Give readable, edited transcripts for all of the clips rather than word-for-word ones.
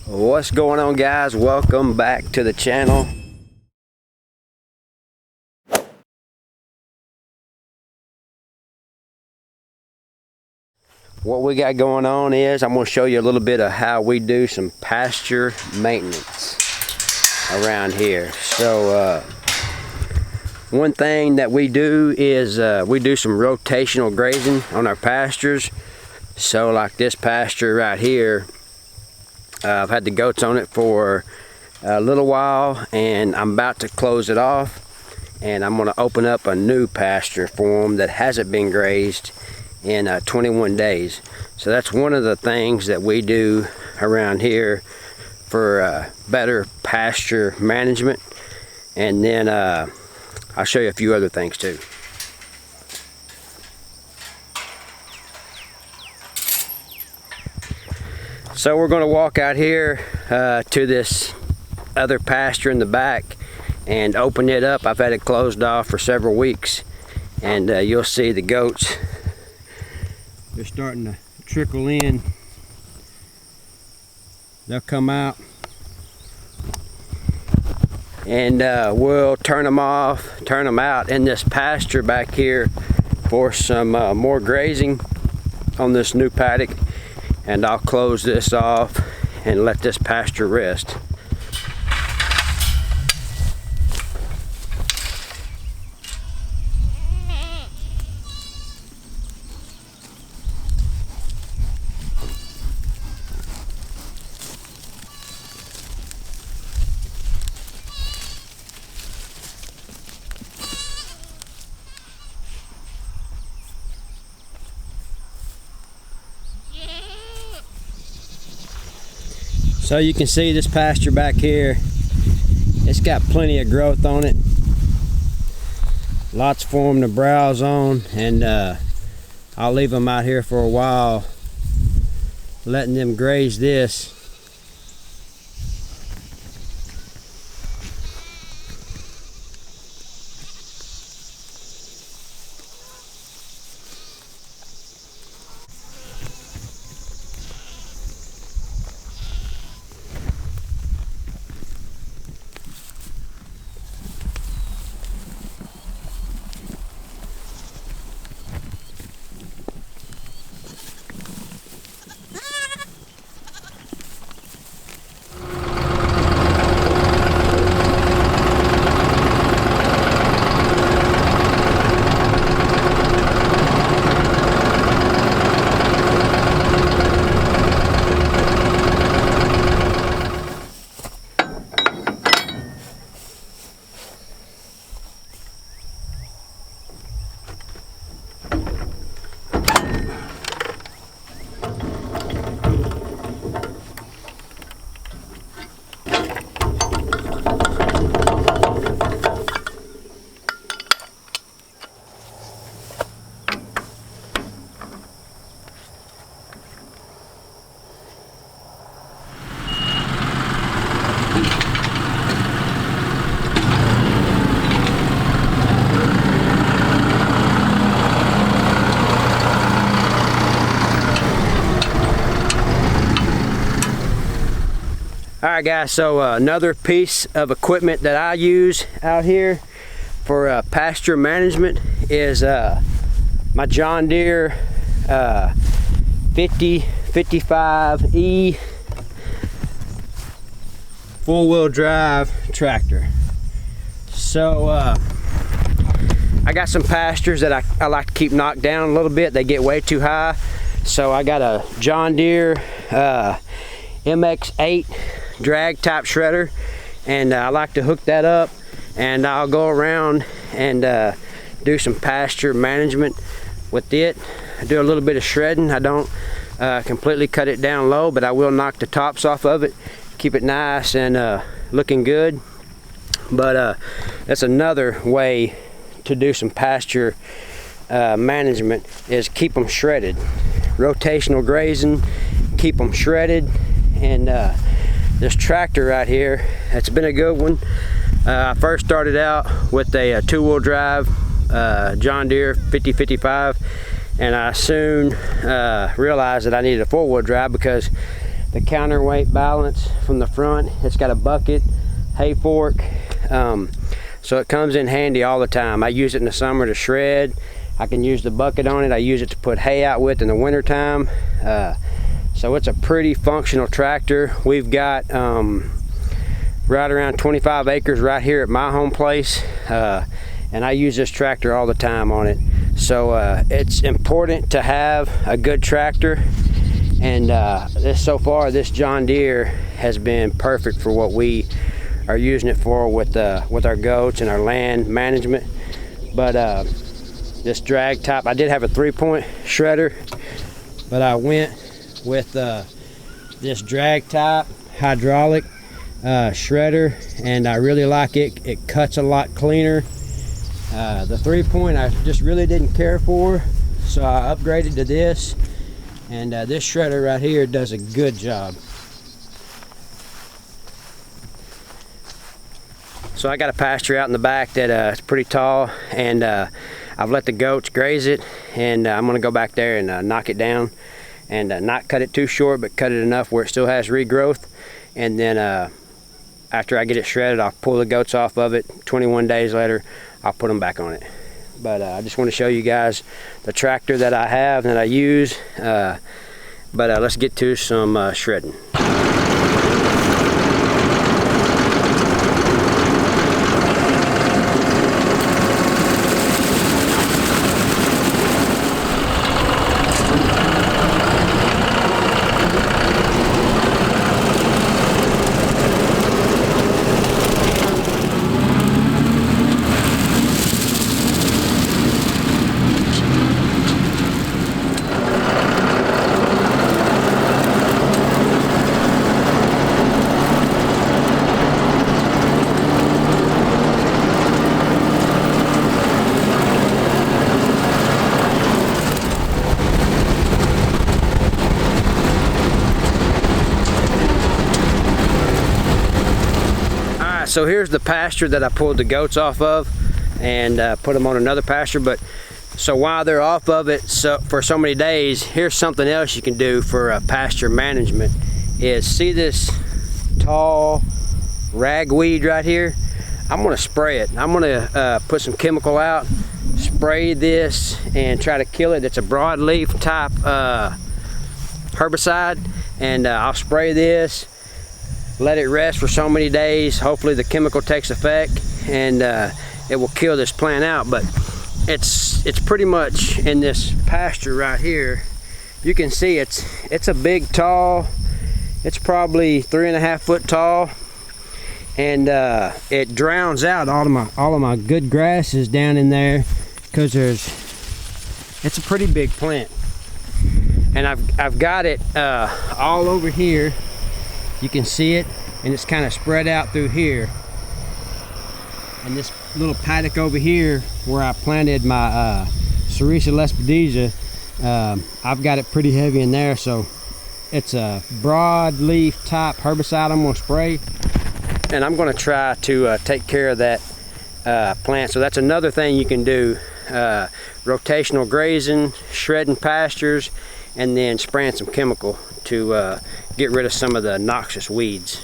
What's going on, guys? Welcome back to the channel. What we got going on is I'm going to show you a little bit of how we do some pasture maintenance around here. So one thing that we do is we do some rotational grazing on our pastures. So like this pasture right here, I've had the goats on it for a little while and I'm about to close it off, and I'm going to open up a new pasture for them that hasn't been grazed in 21 days. So that's one of the things that we do around here for better pasture management. And then I'll show you a few other things too. So we're going to walk out here to this other pasture in the back and open it up. I've had it closed off for several weeks, and you'll see the goats, they're starting to trickle in. They'll come out and we'll turn them out in this pasture back here for some more grazing on this new paddock. And I'll close this off and let this pasture rest. So you can see this pasture back here, it's got plenty of growth on it. Lots for them to browse on, and I'll leave them out here for a while, letting them graze this. Alright guys, so another piece of equipment that I use out here for pasture management is my John Deere 5055E four-wheel drive tractor. So I got some pastures that I like to keep knocked down a little bit. They get way too high. So I got a John Deere MX8 drag type shredder, and I like to hook that up, and I'll go around and do some pasture management with it. I do a little bit of shredding. I don't completely cut it down low, but I will knock the tops off of it, keep it nice and looking good. But that's another way to do some pasture management, is keep them shredded. Rotational grazing, keep them shredded. And this tractor right here, it's been a good one. I first started out with a two-wheel drive John Deere 5055, and I soon realized that I needed a four-wheel drive because the counterweight balance from the front. It's got a bucket, hay fork, so it comes in handy all the time. I use it in the summer to shred. I can use the bucket on it. I use it to put hay out with in the winter time. So it's a pretty functional tractor. We've got right around 25 acres right here at my home place, and I use this tractor all the time on it. So it's important to have a good tractor, and so far this John Deere has been perfect for what we are using it for with our goats and our land management. But this drag type, I did have a 3-point shredder, but I went with this drag type hydraulic shredder, and I really like it. It cuts a lot cleaner. The 3-point I just really didn't care for, so I upgraded to this, and this shredder right here does a good job. So I got a pasture out in the back that it's pretty tall, and I've let the goats graze it, and I'm gonna go back there and knock it down, and not cut it too short, but cut it enough where it still has regrowth. And then after I get it shredded, I'll pull the goats off of it. 21 days later, I'll put them back on it. But I just want to show you guys the tractor that I have, that I use. But let's get to some shredding. So here's the pasture that I pulled the goats off of, and put them on another pasture. But so while they're off of it for so many days, here's something else you can do for pasture management. Is see this tall ragweed right here? I'm gonna spray it. I'm gonna put some chemical out, spray this, and try to kill it. It's a broadleaf type herbicide, and I'll spray this, let it rest for so many days. Hopefully the chemical takes effect, and it will kill this plant out. But it's pretty much in this pasture right here. You can see it's a big tall. It's probably 3.5 foot tall, and it drowns out all of my good grasses down in there, because it's a pretty big plant. And I've got it all over here. You can see it, and it's kind of spread out through here. And this little paddock over here where I planted my Sericea lespedeza, I've got it pretty heavy in there. So it's a broadleaf type herbicide I'm gonna spray, and I'm gonna try to take care of that plant. So that's another thing you can do: rotational grazing, shredding pastures, and then spraying some chemical to get rid of some of the noxious weeds.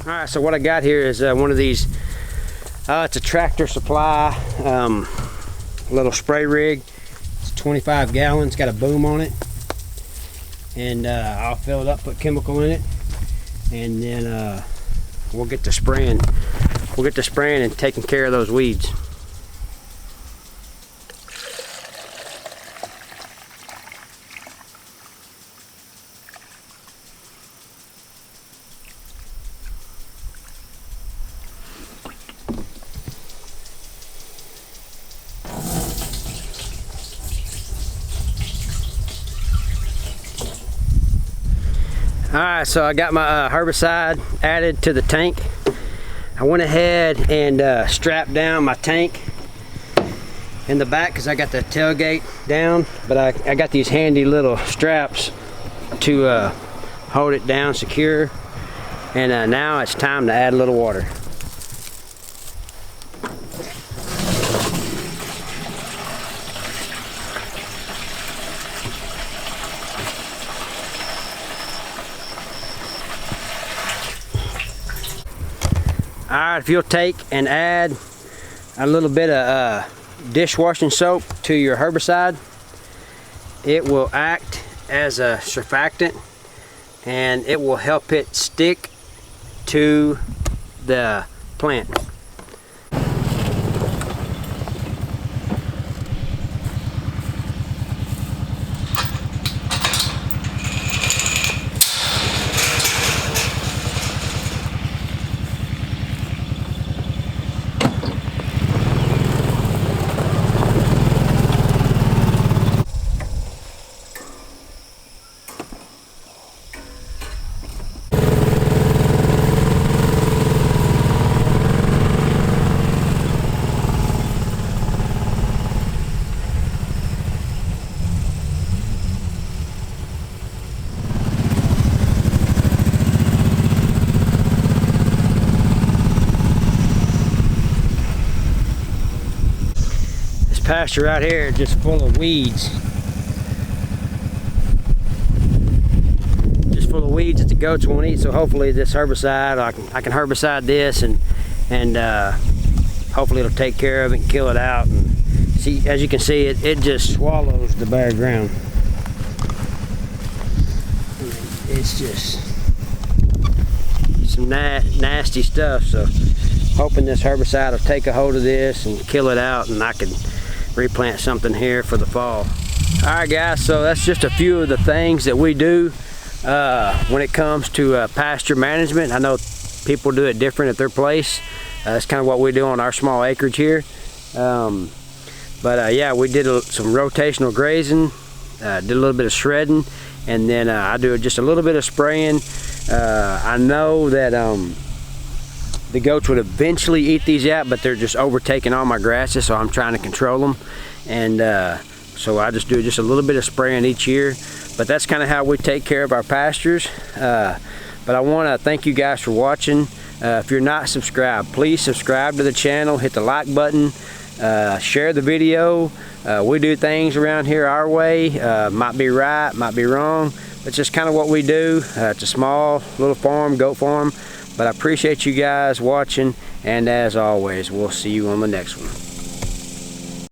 Alright, so what I got here is one of these, it's a Tractor Supply little spray rig. It's 25 gallons, got a boom on it, and I'll fill it up, put chemical in it, and then we'll get to spraying. We'll get to spraying and taking care of those weeds. Alright, so I got my herbicide added to the tank. I went ahead and strapped down my tank in the back because I got the tailgate down, but I got these handy little straps to hold it down secure. And now it's time to add a little water. Alright, if you'll take and add a little bit of dishwashing soap to your herbicide, it will act as a surfactant and it will help it stick to the plant. Pasture out here is just full of weeds. Just full of weeds that the goats won't eat, so hopefully this herbicide, I can herbicide this and hopefully it'll take care of it and kill it out. And see, as you can see, it just swallows the bare ground. It's just some nasty stuff, so hoping this herbicide will take a hold of this and kill it out, and I can replant something here for the fall. Alright guys, so that's just a few of the things that we do when it comes to pasture management. I know people do it different at their place. That's kind of what we do on our small acreage here. Yeah, we did some rotational grazing, did a little bit of shredding, and then I do just a little bit of spraying. I know that the goats would eventually eat these out, but they're just overtaking all my grasses, so I'm trying to control them. And so I just do just a little bit of spraying each year. But that's kind of how we take care of our pastures. But I want to thank you guys for watching. If you're not subscribed, please subscribe to the channel, hit the like button, share the video. We do things around here our way. Might be right, might be wrong. It's just kind of what we do. It's a small little farm, goat farm. But I appreciate you guys watching, and as always, we'll see you on the next one.